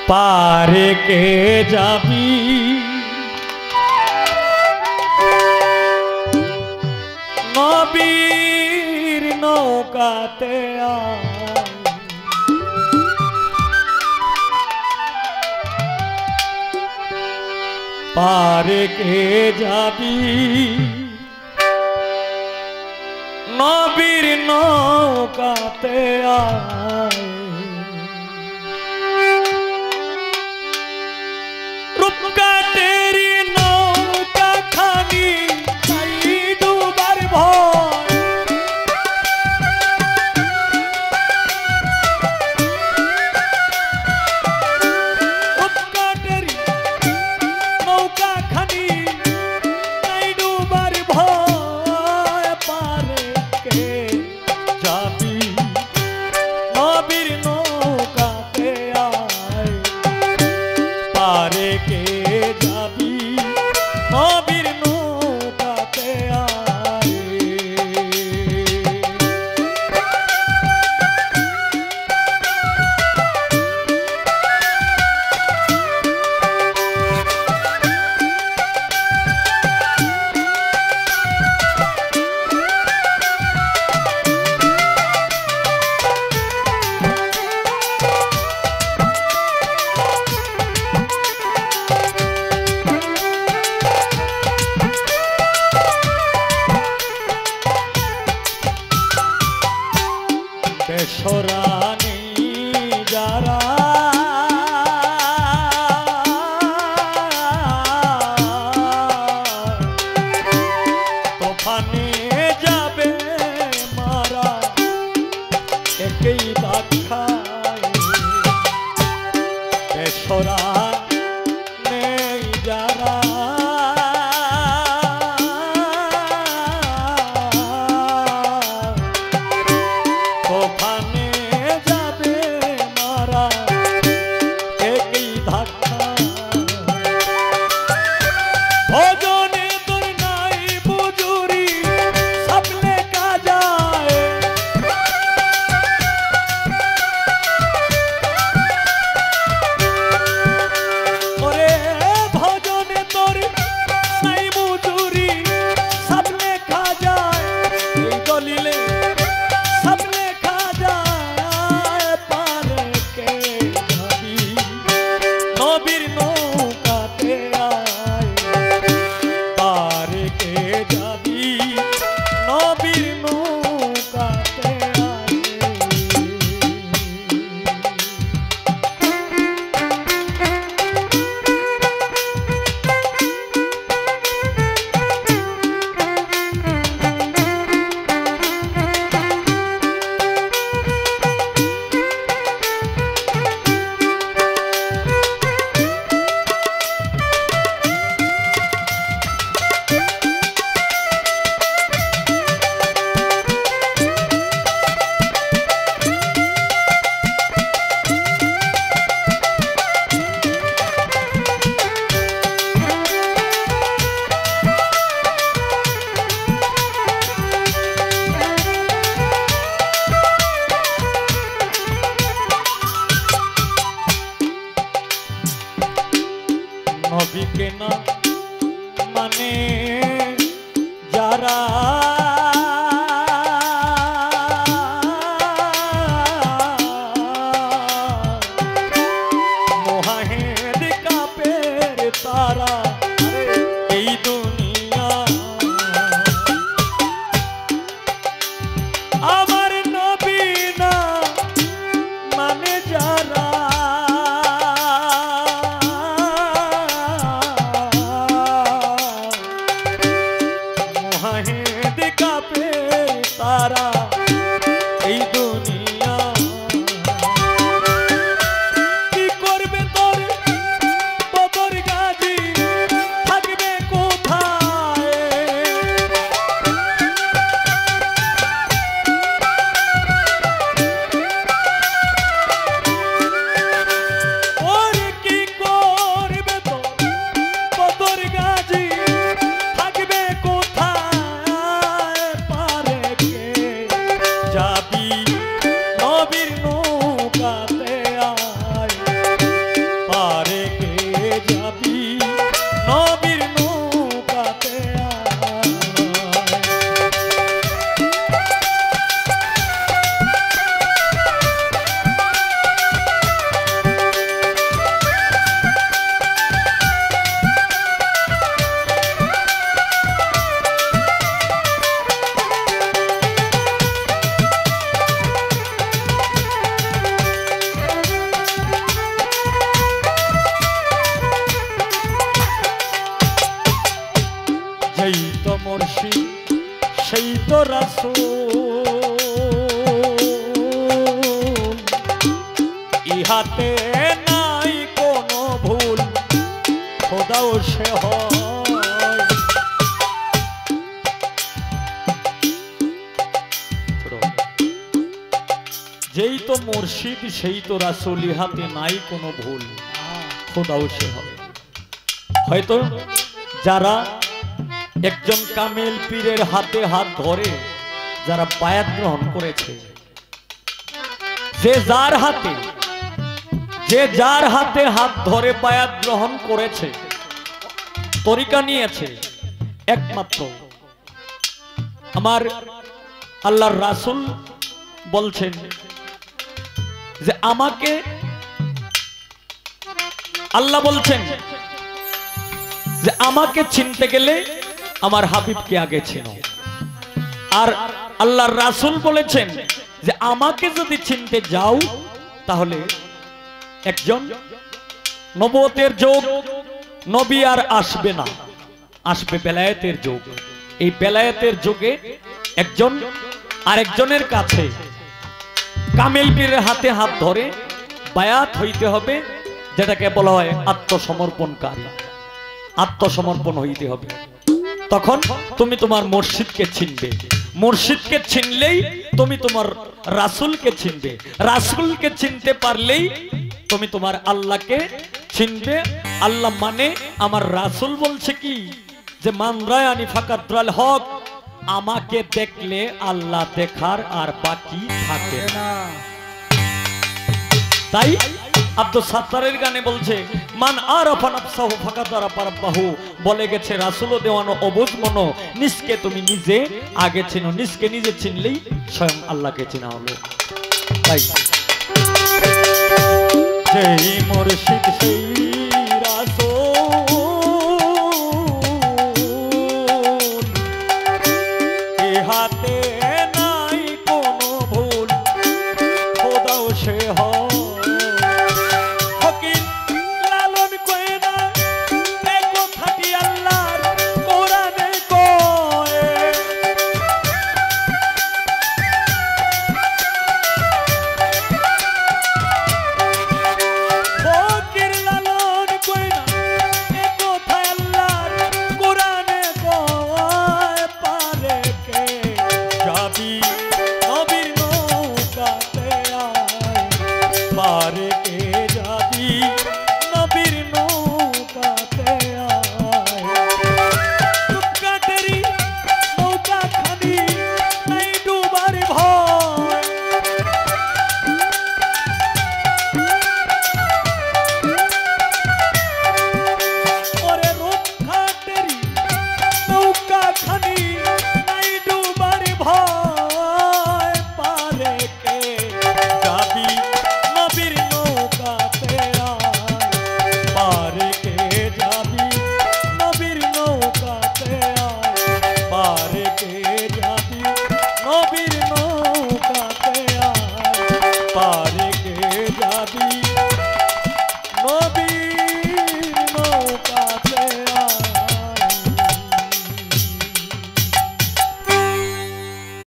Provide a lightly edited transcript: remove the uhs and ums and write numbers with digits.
পারে কে যাবি নবীর নৌকাতে পারে কে যাবি নবীর নৌকাতে আয় রূপকাটেরি নৌকা খানি তাই ডুবার ভয় রূপকাটেরি নৌকা খানি তাই ডুবার ভয় পারে কে যাবি নবীর নৌকাতে আয় পারে কে যাবি নবীর নৌকাতে আয় বেসরানি যারা তোফানে যাবে মারা একই দাখায় বেসরা নেই যারা ওখানে যাবে মারা একই ধাক্কা ভজনে তোর নাই বুজুরি সামনে কাজায় ইহাতে নাই কোনো ভুল খোদাও সে হয়। যেই তো মুর্শিদ সেই তো রাসূল, ইহাতে নাই কোনো ভুল খোদাও সে হবে। হয়তো যারা একজন কামেল পীরের হাতে হাত ধরে যারা বায়াত গ্রহণ করেছে, যে যার হাতে হাত ধরে বায়াত গ্রহণ করেছে, তরিকা নিয়েছে, একমাত্র আমার আল্লাহর রাসূল বলছেন যে আমাকে, আল্লাহ বলছেন যে আমাকে চিনতে গেলে আমার হাবিবকে আগে চিনো। আর আল্লাহর রাসূল বলেছেন যে আমাকে যদি চিনতে যাও তাহলে একজন নবুয়তের যুগ, নবী আর আসবে না, আসবে বেলায়েতের যুগ। এই বেলায়েতের যুগে একজন আরেকজনের কাছে কামেল পীরের হাতে হাত ধরে বায়াত হইতে হবে, যেটাকে বলা হয় আত্মসমর্পণকারী, আত্মসমর্পণ হইতে হবে। তখন তুমি তোমার মুর্শিদকে চিনবে, মুর্শিদকে চিনলেই তুমি তোমার রাসূলকে চিনবে, রাসূলকে চিনতে পারলেই তুমি তোমার আল্লাহকে চিনবে। আল্লাহ মানে আমার রাসূল বলছে কি যে মান রায়ানি ফাকাত রাল হক, আমাকে দেখলে আল্লাহ দেখার আর বাকি থাকে না। তাই আব্দুল সাত্তারের গানে বলছে মান আরাফা নাফসাহু ফাকাদ আরাফা রাব্বাহু, বলে গেছে রাসূল দেওয়ানো অবুঝ মনো, নিজকে তুমি নিজে আগে চিনো, নিজকে নিজে চিনলেই স্বয়ং আল্লাহকে চেনা হলো। তাই যেই মুর্শিদ সেই রাসূল, ইহাতে নাই কোনো ভুল খোদাও সে হয়।